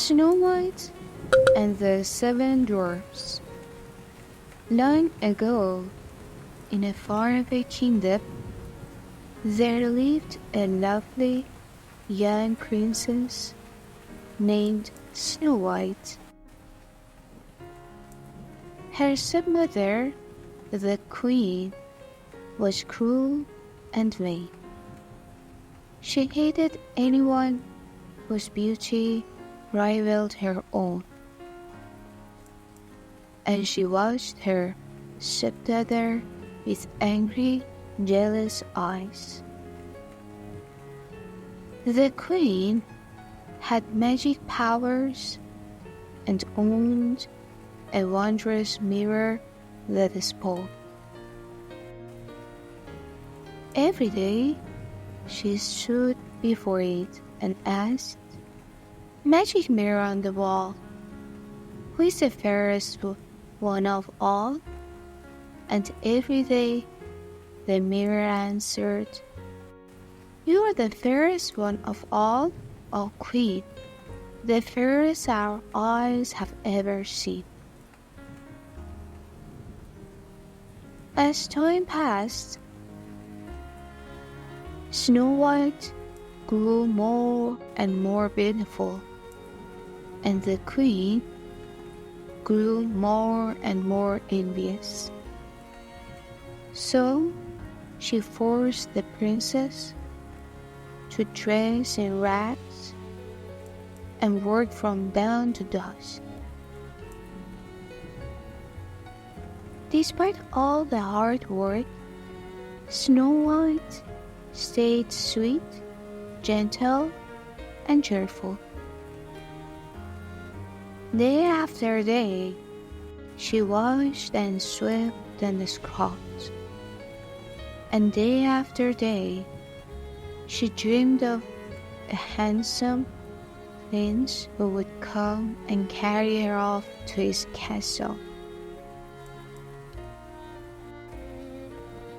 Snow White and the Seven Dwarfs. Long ago, in a faraway kingdom, there lived a lovely young princess named Snow White. Her stepmother, the queen, was cruel and vain. She hated anyone whose beauty rivaled her own, and she watched her stepdaughter with angry, jealous eyes. The queen had magic powers and owned a wondrous mirror that spoke. Every day, she stood before it and asked, "Magic mirror on the wall, who is the fairest one of all?" And every day, the mirror answered, "You are the fairest one of all, O Queen, the fairest our eyes have ever seen." As time passed, Snow White grew more and more beautiful, and the queen grew more and more envious. So she forced the princess to dress in rags and work from dawn to dusk. Despite all the hard work, Snow White stayed sweet, gentle, and cheerful. Day after day, she washed and swept and scrubbed. And day after day, she dreamed of a handsome prince who would come and carry her off to his castle.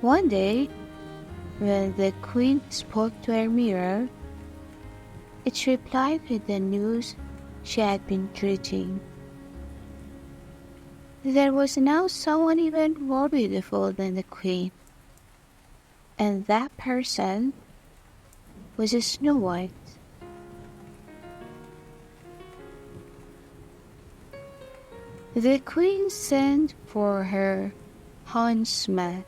One day, when the queen spoke to her mirror, it replied with the news she had been dreading. There was now someone even more beautiful than the queen, and that person was Snow White. The queen sent for her huntsman.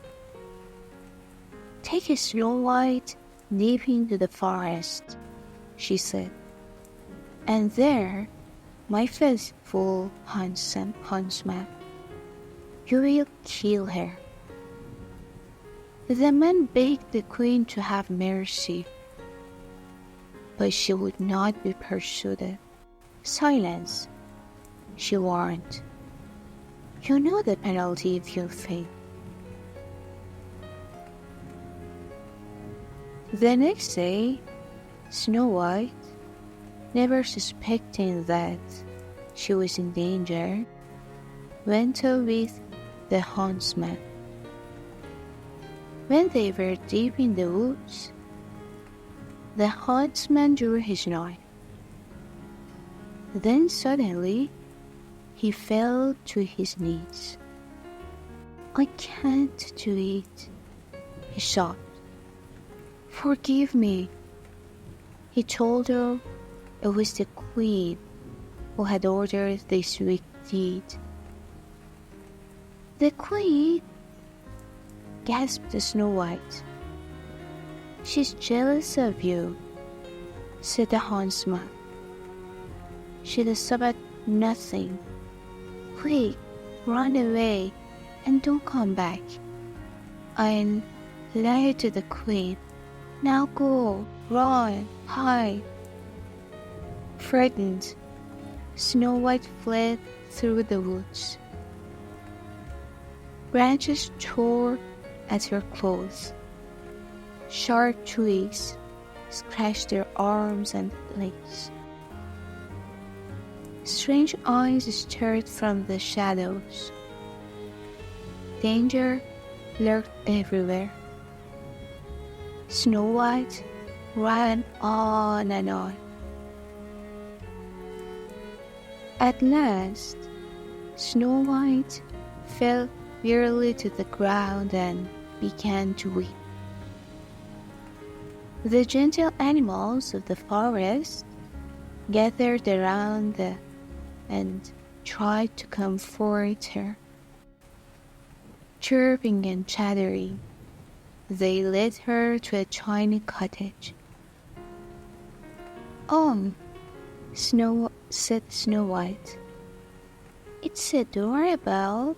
"Take Snow White deep into the forest," she said, "and there, my faithful huntsman, you will kill her." The man begged the queen to have mercy, but she would not be persuaded. "Silence," she warned. "You know the penalty if you fail." The next day, Snow White, never suspecting that she was in danger, went out with the huntsman. When they were deep in the woods, the huntsman drew his knife. Then suddenly, he fell to his knees. "I can't do it," he sobbed. "Forgive me." He told her it was the queen who had ordered this wicked deed. "The queen?" gasped Snow White. "She's jealous of you," said the huntsman. "She'll stop at nothing. Quick, run away and don't come back. I'll lie to the queen. Now go, run, hide." Frightened, Snow White fled through the woods. Branches tore at her clothes. Sharp twigs scratched her arms and legs. Strange eyes stared from the shadows. Danger lurked everywhere. Snow White ran on and on. At last, Snow White fell wearily to the ground and began to weep. The gentle animals of the forest gathered around and tried to comfort her. Chirping and chattering, they led her to a tiny cottage. "Oh," said Snow White, "it's adorable,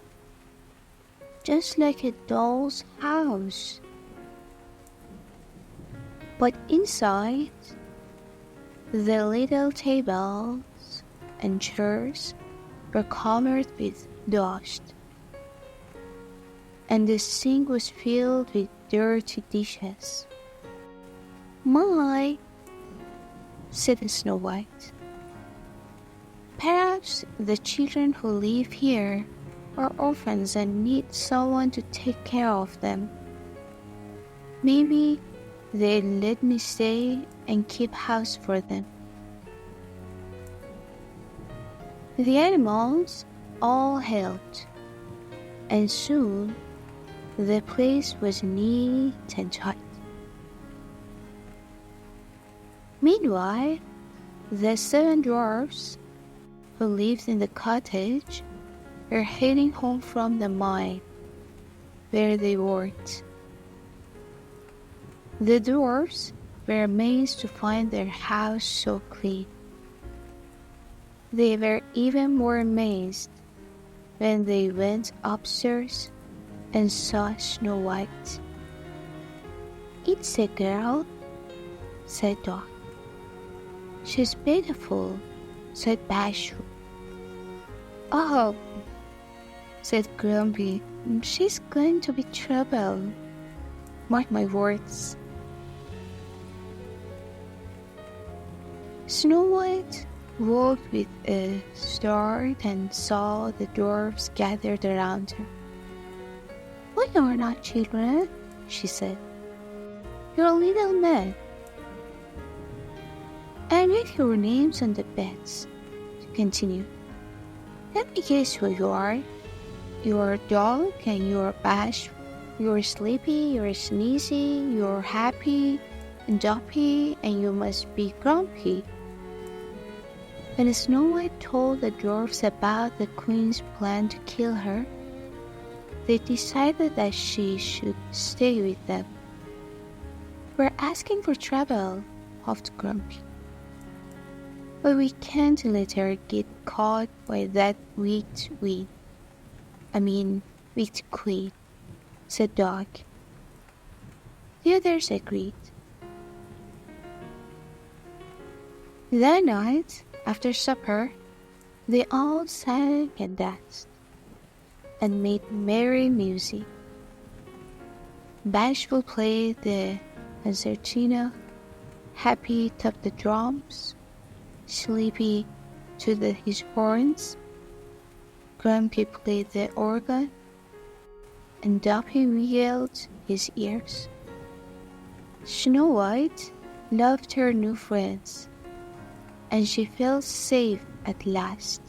just like a doll's house. But inside, the little tables and chairs were covered with dust, and the sink was filled with dirty dishes." "My," said Snow White, "perhaps the children who live here are orphans and need someone to take care of them. Maybe they'll let me stay and keep house for them." The animals all helped, and soon the place was neat and tidy. Meanwhile, the 7 dwarfs who lived in the cottage were heading home from the mine where they worked. The dwarfs were amazed to find their house so clean. They were even more amazed when they went upstairs and saw Snow White. "It's a girl," said Dog. "She's beautiful," said Bashful. "Oh," said Grumpy, "she's going to be trouble. Mark my words." Snow White woke with a start and saw the dwarfs gathered around her. "We are not children," she said. "You're little men. And write your names on the beds," she continued. "Let me guess who you are. You're Dog and you're Bashful. You're sleepy, you're sneezy, you're happy and dumpy, and you must be grumpy." When Snow White told the dwarfs about the queen's plan to kill her, they decided that she should stay with them. "We're asking for trouble," huffed Grumpy. "But we can't let her get caught by that wicked queen," said Dog. The others agreed. That night, after supper, they all sang and danced and made merry music. Bashful played the concertina, Happy tapped the drums, Sleepy tooted his horns, Grumpy played the organ, and Dumpy wiggled his ears. Snow White loved her new friends, and she felt safe at last.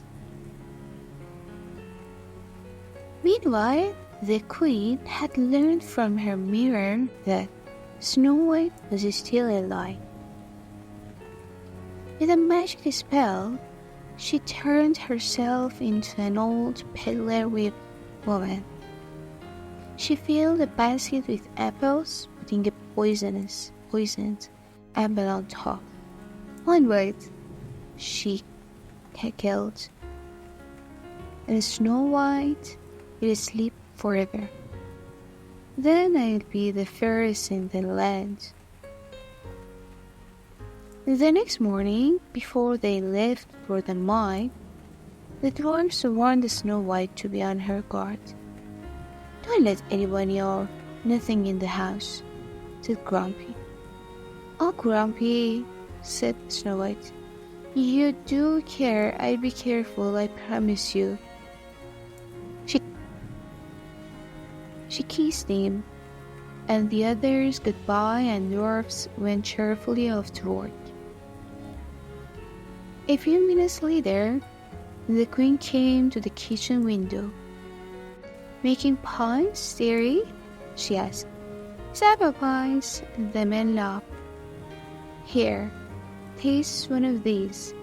Meanwhile, the queen had learned from her mirror that Snow White was still alive. With a magic spell, she turned herself into an old peddler-whip woman. She filled a basket with apples, putting a poisoned apple on top. "One bite," she cackled, "and Snow White will sleep forever. Then I'll be the fairest in the land." The next morning, before they left for the mine, the dwarfs warned Snow White to be on her guard. "Don't let anybody or nothing in the house," said Grumpy. "Oh, Grumpy," said Snow White, "you do care. I'll be careful, I promise you." She kissed him, and the others goodbye, and dwarfs went cheerfully off to work. A few minutes later, The queen came to the kitchen window. "Making pies, dearie?" she asked. "It's apple pies." The man laughed. "Here, taste one of these."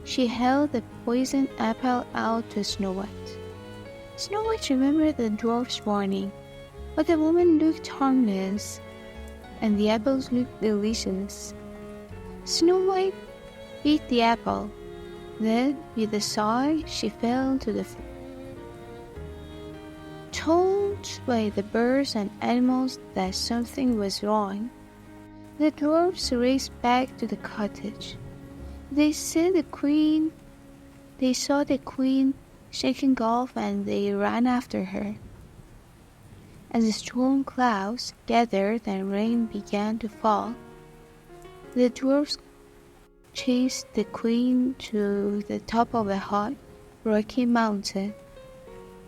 She held the poisoned apple out to Snow White. Snow White remembered the dwarf's warning, but the woman looked harmless, and the apples looked delicious. Snow White bit the apple. Then, with a sigh, she fell to the floor. Told by the birds and animals that something was wrong, the dwarfs raced back to the cottage. They saw the queen shaking off, and they ran after her. As the storm clouds gathered and rain began to fall, the dwarfs chased the queen to the top of a high, rocky mountain.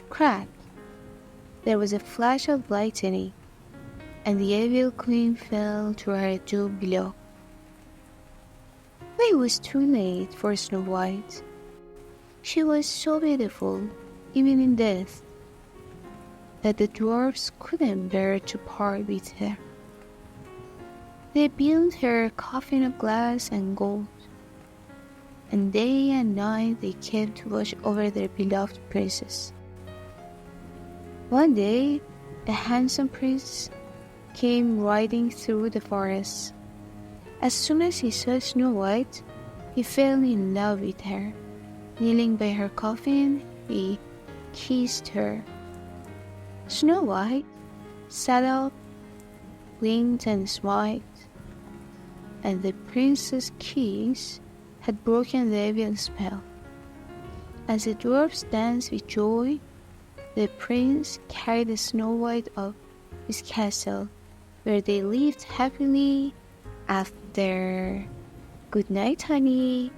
Crack! There was a flash of lightning, and the evil queen fell to her doom below. But it was too late for Snow White. She was so beautiful, even in death, that the dwarfs couldn't bear to part with her. They built her a coffin of glass and gold, and day and night they kept watch over their beloved princess. One day, a handsome prince came riding through the forest. As soon as he saw Snow White, he fell in love with her. Kneeling by her coffin, he kissed her. Snow White sat up, blinked and smiled, and the prince's kiss had broken the evil spell. As the dwarfs danced with joy, the prince carried Snow White up his castle, where they lived happily after. Good night, honey.